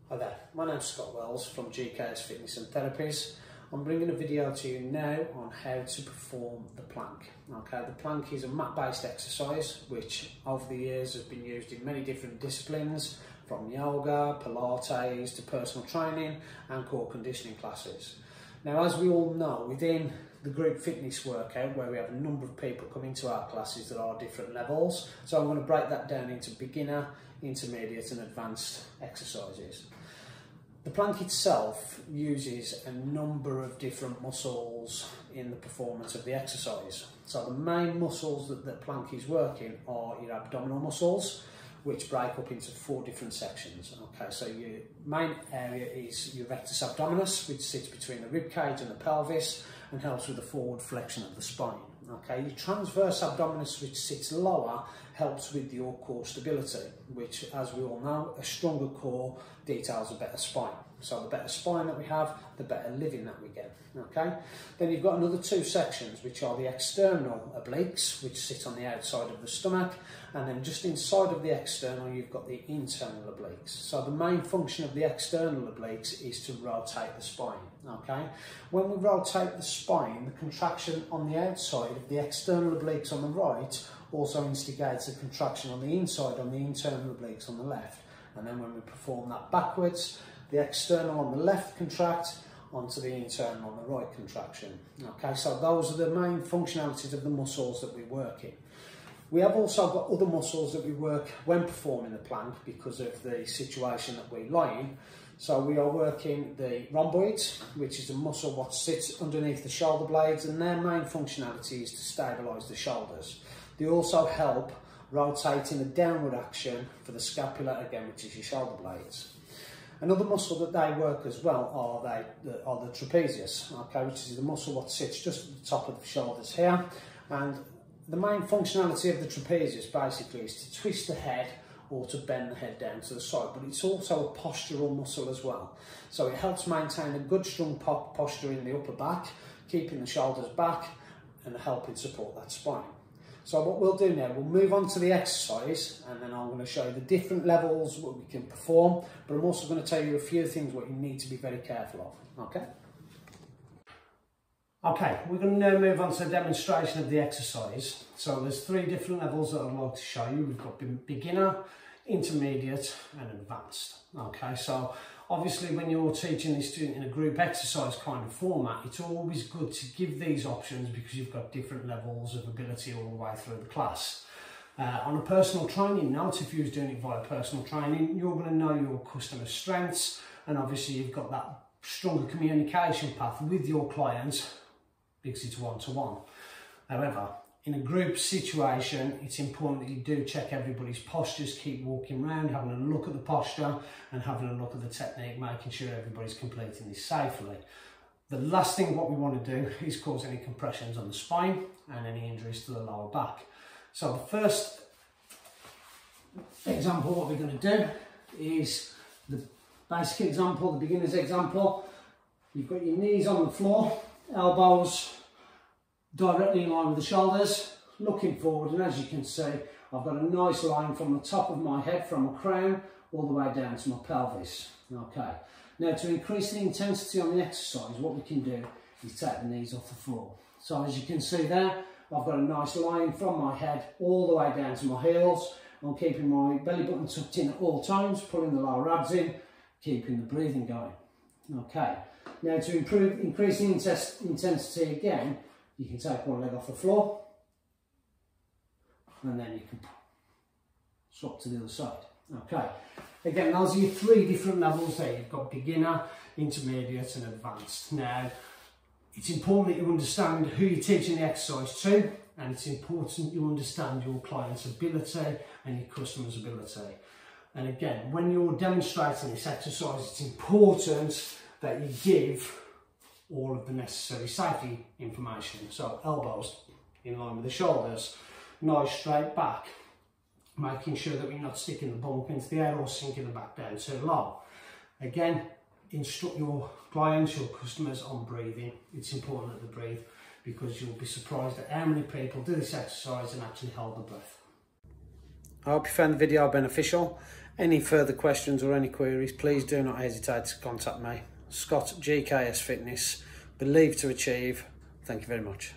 Hi there, my name's Scott Wells from GKS Fitness and Therapies. I'm bringing a video to you now on how to perform the plank. Okay, the plank is a mat-based exercise which over the years has been used in many different disciplines, from yoga, Pilates to personal training and core conditioning classes. Now, as we all know, within the group fitness workout, where we have a number of people come into our classes that are different levels, so I'm going to break that down into beginner, intermediate and advanced exercises. The plank itself uses a number of different muscles in the performance of the exercise. So the main muscles that the plank is working are your abdominal muscles, which break up into 4 different sections. Okay, so your main area is your rectus abdominis, which sits between the rib cage and the pelvis and helps with the forward flexion of the spine. Okay, your transverse abdominis, which sits lower, helps with your core stability, which, as we all know, a stronger core details a better spine. So the better spine that we have, the better living that we get. Okay, then you've got another 2 sections, which are the external obliques, which sit on the outside of the stomach, and then just inside of the external you've got the internal obliques. So the main function of the external obliques is to rotate the spine. Okay, when we rotate the spine, the contraction on the outside of the external obliques on the right also instigates a contraction on the inside on the internal obliques on the left. And then when we perform that backwards, the external on the left contract onto the internal on the right contraction. Okay, so those are the main functionalities of the muscles that we work in. We have also got other muscles that we work when performing the plank because of the situation that we lie in. So we are working the rhomboids, which is a muscle what sits underneath the shoulder blades, and their main functionality is to stabilise the shoulders. They also help rotating the downward action for the scapula, again, which is your shoulder blades. Another muscle that they work as well are the trapezius, okay, which is the muscle what sits just at the top of the shoulders here. And the main functionality of the trapezius basically is to twist the head or to bend the head down to the side, but it's also a postural muscle as well. So it helps maintain a good strong posture in the upper back, keeping the shoulders back and helping support that spine. So what we'll do now, we'll move on to the exercise, and then I'm going to show you the different levels what we can perform, but I'm also going to tell you a few things what you need to be very careful of, okay? Okay, we're going to now move on to a demonstration of the exercise. So there's 3 different levels that I'd like to show you. We've got beginner, intermediate and advanced. Okay, so obviously when you're teaching this in a group exercise kind of format, it's always good to give these options because you've got different levels of ability all the way through the class. On a personal training note, if you're doing it via personal training, you're going to know your customer's strengths, and obviously you've got that stronger communication path with your clients because it's one-to-one. However, in a group situation, it's important that you do check everybody's postures, keep walking around, having a look at the posture and having a look at the technique, making sure everybody's completing this safely. The last thing what we want to do is cause any compressions on the spine and any injuries to the lower back. So the first example what we're going to do is the basic example, the beginner's example. You've got your knees on the floor, elbows directly in line with the shoulders, looking forward, and as you can see, I've got a nice line from the top of my head, from my crown, all the way down to my pelvis. Okay, now to increase the intensity on the exercise, what we can do is take the knees off the floor. So as you can see there, I've got a nice line from my head all the way down to my heels. I'm keeping my belly button tucked in at all times, pulling the lower abs in, keeping the breathing going. Okay, now to increase the intensity again, you can take one leg off the floor and then you can swap to the other side. Okay, again, those are your 3 different levels there. You've got beginner, intermediate and advanced. Now, it's important that you understand who you're teaching the exercise to, and it's important you understand your client's ability and your customer's ability. And again, when you're demonstrating this exercise, it's important that you give all of the necessary safety information. So elbows in line with the shoulders, nice straight back, making sure that we're not sticking the bum up into the air or sinking the back down too low. Again, instruct your clients, your customers on breathing. It's important that they breathe because you'll be surprised at how many people do this exercise and actually hold the breath. I hope you found the video beneficial, Any further questions or any queries, please do not hesitate to contact me. Scott GKS Fitness, believe to achieve. Thank you very much.